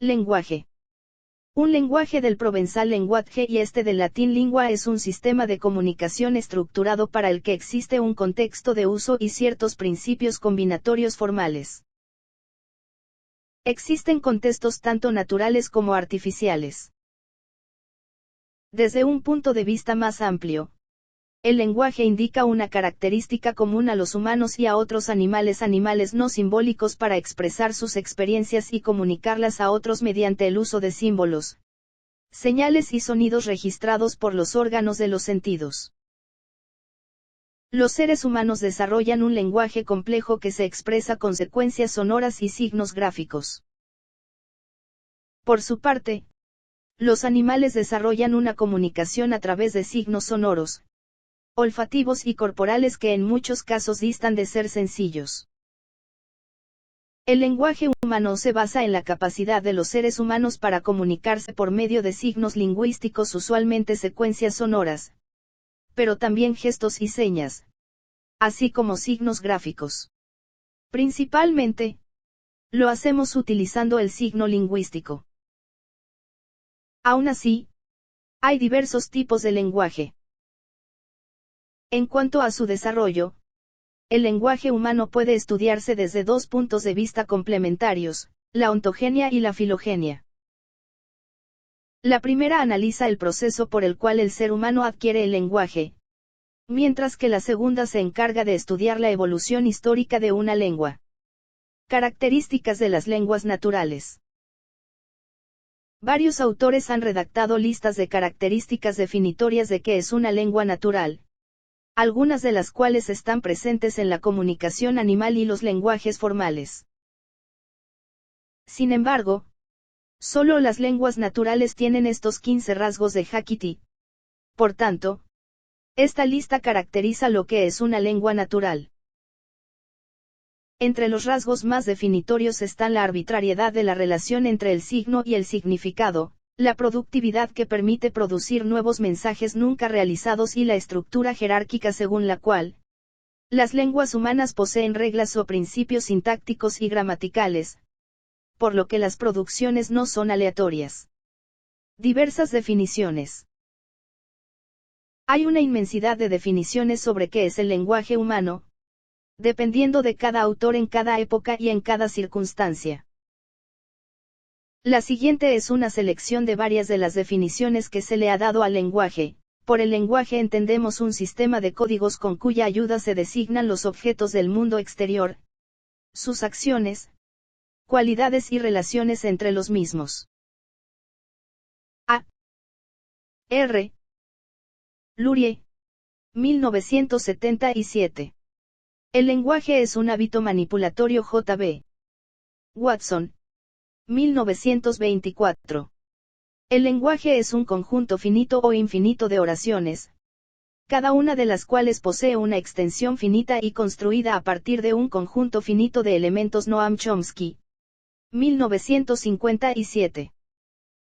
Lenguaje. Un lenguaje del provenzal lenguaje y del latín lingua es un sistema de comunicación estructurado para el que existe un contexto de uso y ciertos principios combinatorios formales. Existen contextos tanto naturales como artificiales. Desde un punto de vista más amplio, el lenguaje indica una característica común a los humanos y a otros animales no simbólicos para expresar sus experiencias y comunicarlas a otros mediante el uso de símbolos, señales y sonidos registrados por los órganos de los sentidos. Los seres humanos desarrollan un lenguaje complejo que se expresa con secuencias sonoras y signos gráficos. Por su parte, los animales desarrollan una comunicación a través de signos sonoros, olfativos y corporales que en muchos casos distan de ser sencillos. El lenguaje humano se basa en la capacidad de los seres humanos para comunicarse por medio de signos lingüísticos, usualmente secuencias sonoras, pero también gestos y señas, así como signos gráficos. Principalmente, lo hacemos utilizando el signo lingüístico. Aún así, hay diversos tipos de lenguaje. En cuanto a su desarrollo, el lenguaje humano puede estudiarse desde dos puntos de vista complementarios, la ontogenia y la filogenia. La primera analiza el proceso por el cual el ser humano adquiere el lenguaje, mientras que la segunda se encarga de estudiar la evolución histórica de una lengua. Características de las lenguas naturales. Varios autores han redactado listas de características definitorias de qué es una lengua natural, algunas de las cuales están presentes en la comunicación animal y los lenguajes formales. Sin embargo, solo las lenguas naturales tienen estos 15 rasgos de Hakiti. Por tanto, esta lista caracteriza lo que es una lengua natural. Entre los rasgos más definitorios están la arbitrariedad de la relación entre el signo y el significado, la productividad que permite producir nuevos mensajes nunca realizados y la estructura jerárquica según la cual las lenguas humanas poseen reglas o principios sintácticos y gramaticales, por lo que las producciones no son aleatorias. Diversas definiciones. Hay una inmensidad de definiciones sobre qué es el lenguaje humano, dependiendo de cada autor en cada época y en cada circunstancia. La siguiente es una selección de varias de las definiciones que se le ha dado al lenguaje. Por el lenguaje entendemos un sistema de códigos con cuya ayuda se designan los objetos del mundo exterior, sus acciones, cualidades y relaciones entre los mismos. A. R. Lurie, 1977. El lenguaje es un hábito manipulatorio. J.B. Watson, 1924. El lenguaje es un conjunto finito o infinito de oraciones, cada una de las cuales posee una extensión finita y construida a partir de un conjunto finito de elementos. Noam Chomsky, 1957.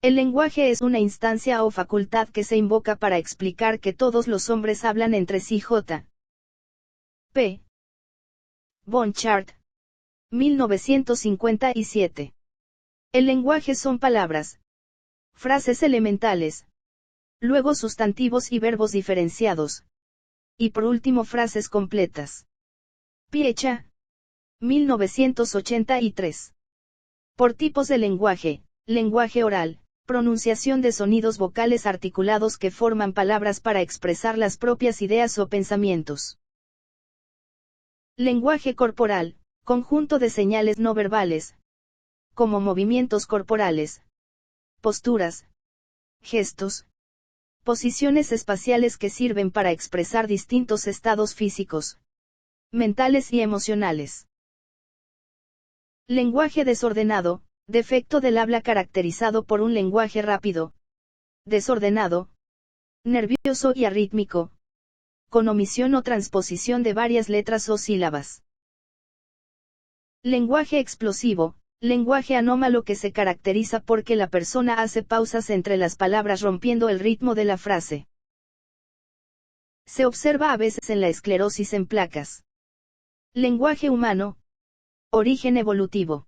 El lenguaje es una instancia o facultad que se invoca para explicar que todos los hombres hablan entre sí. J. P. Bonchart, 1957. El lenguaje son palabras, frases elementales, luego sustantivos y verbos diferenciados, y por último frases completas. Piecha, 1983. Por tipos de lenguaje: lenguaje oral, pronunciación de sonidos vocales articulados que forman palabras para expresar las propias ideas o pensamientos. Lenguaje corporal, conjunto de señales no verbales, como movimientos corporales, posturas, gestos, posiciones espaciales que sirven para expresar distintos estados físicos, mentales y emocionales. Lenguaje desordenado, defecto del habla caracterizado por un lenguaje rápido, desordenado, nervioso y arrítmico, con omisión o transposición de varias letras o sílabas. Lenguaje explosivo, lenguaje anómalo que se caracteriza porque la persona hace pausas entre las palabras rompiendo el ritmo de la frase. Se observa a veces en la esclerosis en placas. Lenguaje humano. Origen evolutivo.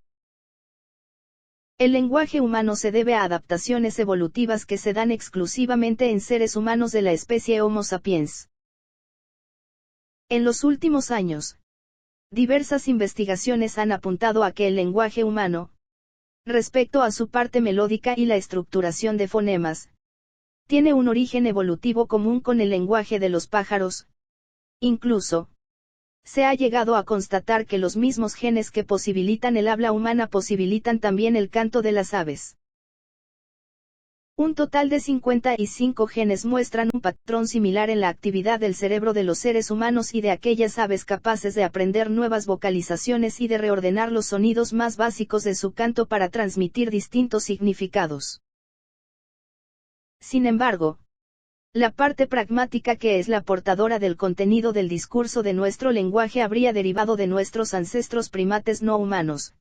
El lenguaje humano se debe a adaptaciones evolutivas que se dan exclusivamente en seres humanos de la especie Homo sapiens. En los últimos años, diversas investigaciones han apuntado a que el lenguaje humano, respecto a su parte melódica y la estructuración de fonemas, tiene un origen evolutivo común con el lenguaje de los pájaros. Incluso, se ha llegado a constatar que los mismos genes que posibilitan el habla humana posibilitan también el canto de las aves. Un total de 55 genes muestran un patrón similar en la actividad del cerebro de los seres humanos y de aquellas aves capaces de aprender nuevas vocalizaciones y de reordenar los sonidos más básicos de su canto para transmitir distintos significados. Sin embargo, la parte pragmática que es la portadora del contenido del discurso de nuestro lenguaje habría derivado de nuestros ancestros primates no humanos,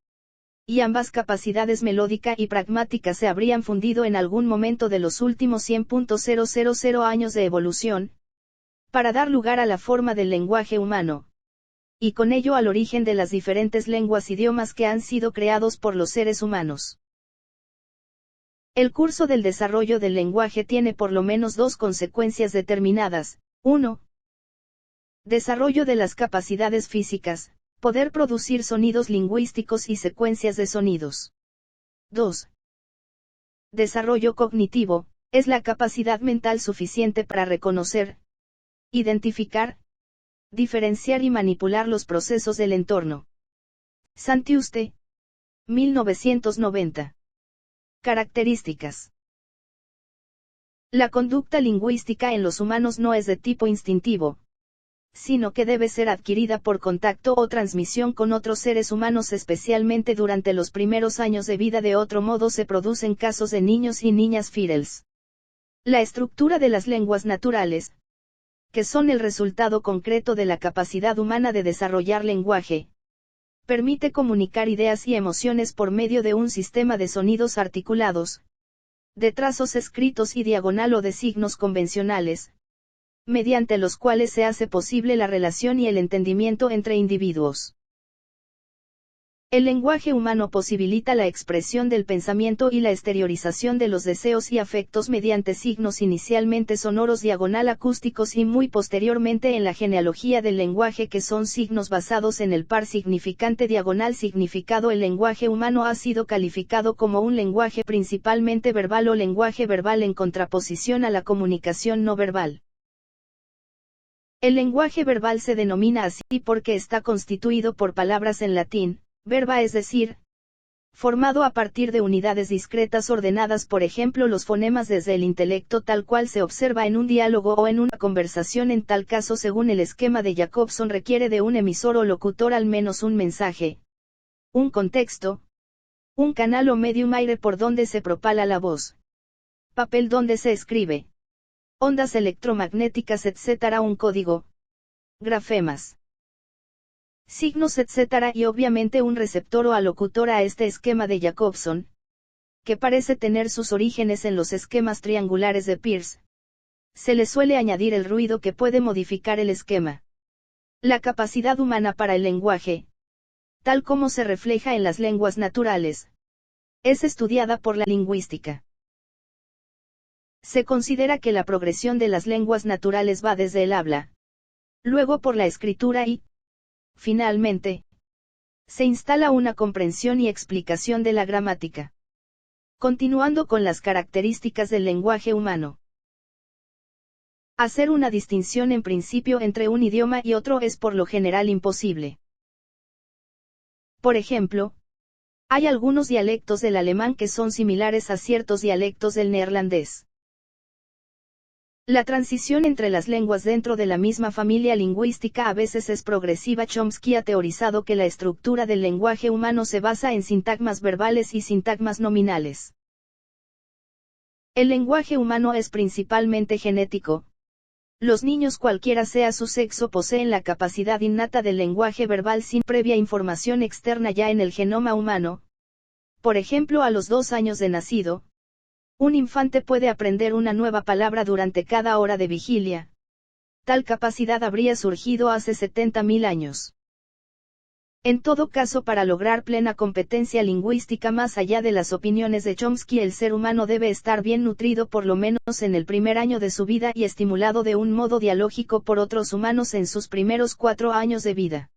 y ambas capacidades melódica y pragmática se habrían fundido en algún momento de los últimos 100.000 años de evolución, para dar lugar a la forma del lenguaje humano, y con ello al origen de las diferentes lenguas-idiomas que han sido creados por los seres humanos. El curso del desarrollo del lenguaje tiene por lo menos dos consecuencias determinadas. 1. Desarrollo de las capacidades físicas, poder producir sonidos lingüísticos y secuencias de sonidos. 2. Desarrollo cognitivo, es la capacidad mental suficiente para reconocer, identificar, diferenciar y manipular los procesos del entorno. Santiuste, 1990. Características. La conducta lingüística en los humanos no es de tipo instintivo, sino que debe ser adquirida por contacto o transmisión con otros seres humanos, especialmente durante los primeros años de vida. De otro modo se producen casos de niños y niñas fértiles. La estructura de las lenguas naturales, que son el resultado concreto de la capacidad humana de desarrollar lenguaje, permite comunicar ideas y emociones por medio de un sistema de sonidos articulados, de trazos escritos y diagonal o de signos convencionales, mediante los cuales se hace posible la relación y el entendimiento entre individuos. El lenguaje humano posibilita la expresión del pensamiento y la exteriorización de los deseos y afectos mediante signos inicialmente sonoros diagonal acústicos y muy posteriormente en la genealogía del lenguaje, que son signos basados en el par significante diagonal significado. El lenguaje humano ha sido calificado como un lenguaje principalmente verbal o lenguaje verbal en contraposición a la comunicación no verbal. El lenguaje verbal se denomina así porque está constituido por palabras en latín, verba, es decir, formado a partir de unidades discretas ordenadas, por ejemplo los fonemas desde el intelecto tal cual se observa en un diálogo o en una conversación. En tal caso, según el esquema de Jacobson, requiere de un emisor o locutor al menos un mensaje, un contexto, un canal o medium, aire por donde se propala la voz, papel donde se escribe, ondas electromagnéticas, etc., un código, grafemas, signos, etc., y obviamente un receptor o alocutor. A este esquema de Jacobson, que parece tener sus orígenes en los esquemas triangulares de Peirce, se le suele añadir el ruido que puede modificar el esquema. La capacidad humana para el lenguaje, tal como se refleja en las lenguas naturales, es estudiada por la lingüística. Se considera que la progresión de las lenguas naturales va desde el habla, luego por la escritura y, finalmente, se instala una comprensión y explicación de la gramática. Continuando con las características del lenguaje humano. Hacer una distinción en principio entre un idioma y otro es por lo general imposible. Por ejemplo, hay algunos dialectos del alemán que son similares a ciertos dialectos del neerlandés. La transición entre las lenguas dentro de la misma familia lingüística a veces es progresiva. Chomsky ha teorizado que la estructura del lenguaje humano se basa en sintagmas verbales y sintagmas nominales. El lenguaje humano es principalmente genético. Los niños, cualquiera sea su sexo, poseen la capacidad innata del lenguaje verbal sin previa información externa ya en el genoma humano. Por ejemplo, a los 2 años de nacido, un infante puede aprender una nueva palabra durante cada hora de vigilia. Tal capacidad habría surgido hace 70.000 años. En todo caso, para lograr plena competencia lingüística más allá de las opiniones de Chomsky, el ser humano debe estar bien nutrido por lo menos en el primer año de su vida y estimulado de un modo dialógico por otros humanos en sus primeros 4 años de vida.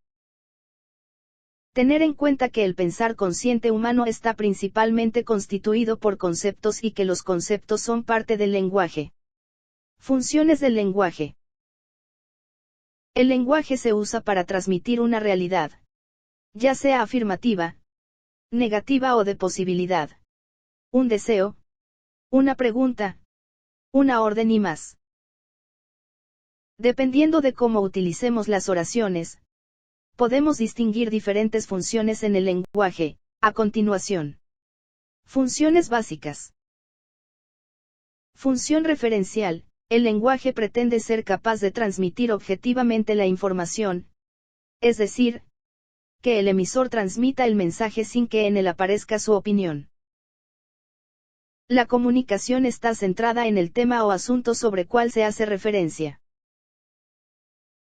Tener en cuenta que el pensar consciente humano está principalmente constituido por conceptos y que los conceptos son parte del lenguaje. Funciones del lenguaje. El lenguaje se usa para transmitir una realidad, ya sea afirmativa, negativa o de posibilidad, un deseo, una pregunta, una orden y más. Dependiendo de cómo utilicemos las oraciones, podemos distinguir diferentes funciones en el lenguaje. A continuación. Funciones básicas. Función referencial. El lenguaje pretende ser capaz de transmitir objetivamente la información, es decir, que el emisor transmita el mensaje sin que en él aparezca su opinión. La comunicación está centrada en el tema o asunto sobre cual se hace referencia.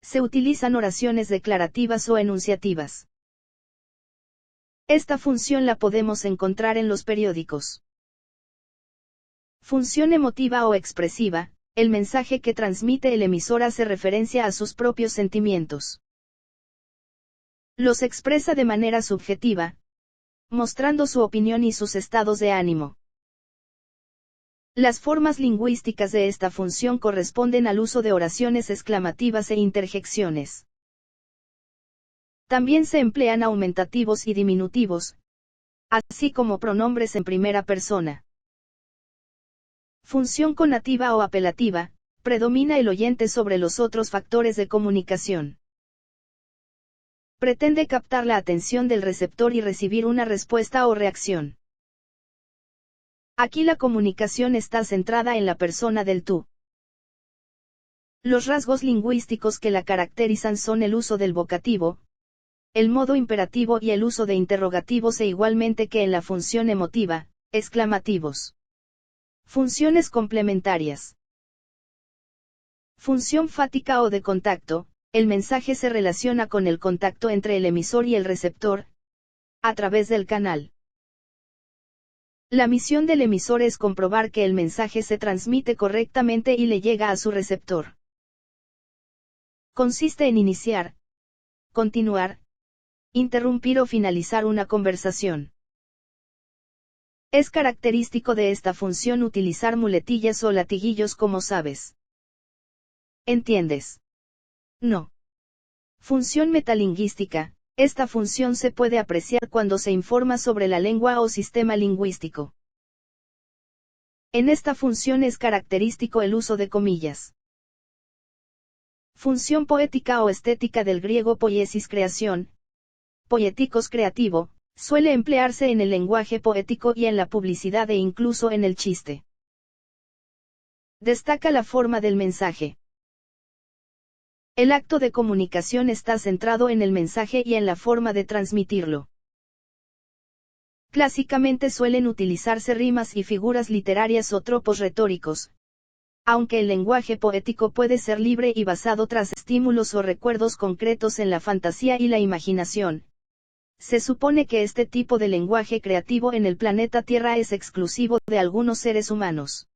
Se utilizan oraciones declarativas o enunciativas. Esta función la podemos encontrar en los periódicos. Función emotiva o expresiva. El mensaje que transmite el emisor hace referencia a sus propios sentimientos. Los expresa de manera subjetiva, mostrando su opinión y sus estados de ánimo. Las formas lingüísticas de esta función corresponden al uso de oraciones exclamativas e interjecciones. También se emplean aumentativos y diminutivos, así como pronombres en primera persona. Función conativa o apelativa. Predomina el oyente sobre los otros factores de comunicación. Pretende captar la atención del receptor y recibir una respuesta o reacción. Aquí la comunicación está centrada en la persona del tú. Los rasgos lingüísticos que la caracterizan son el uso del vocativo, el modo imperativo y el uso de interrogativos, e igualmente que en la función emotiva, exclamativos. Funciones complementarias. Función fática o de contacto. El mensaje se relaciona con el contacto entre el emisor y el receptor, a través del canal. La misión del emisor es comprobar que el mensaje se transmite correctamente y le llega a su receptor. Consiste en iniciar, continuar, interrumpir o finalizar una conversación. Es característico de esta función utilizar muletillas o latiguillos, como sabes. ¿Entiendes? No. Función metalingüística. Esta función se puede apreciar cuando se informa sobre la lengua o sistema lingüístico. En esta función es característico el uso de comillas. Función poética o estética, del griego poiesis, creación, poietikos, creativo. Suele emplearse en el lenguaje poético y en la publicidad e incluso en el chiste. Destaca la forma del mensaje. El acto de comunicación está centrado en el mensaje y en la forma de transmitirlo. Clásicamente suelen utilizarse rimas y figuras literarias o tropos retóricos, aunque el lenguaje poético puede ser libre y basado tras estímulos o recuerdos concretos en la fantasía y la imaginación. Se supone que este tipo de lenguaje creativo en el planeta Tierra es exclusivo de algunos seres humanos.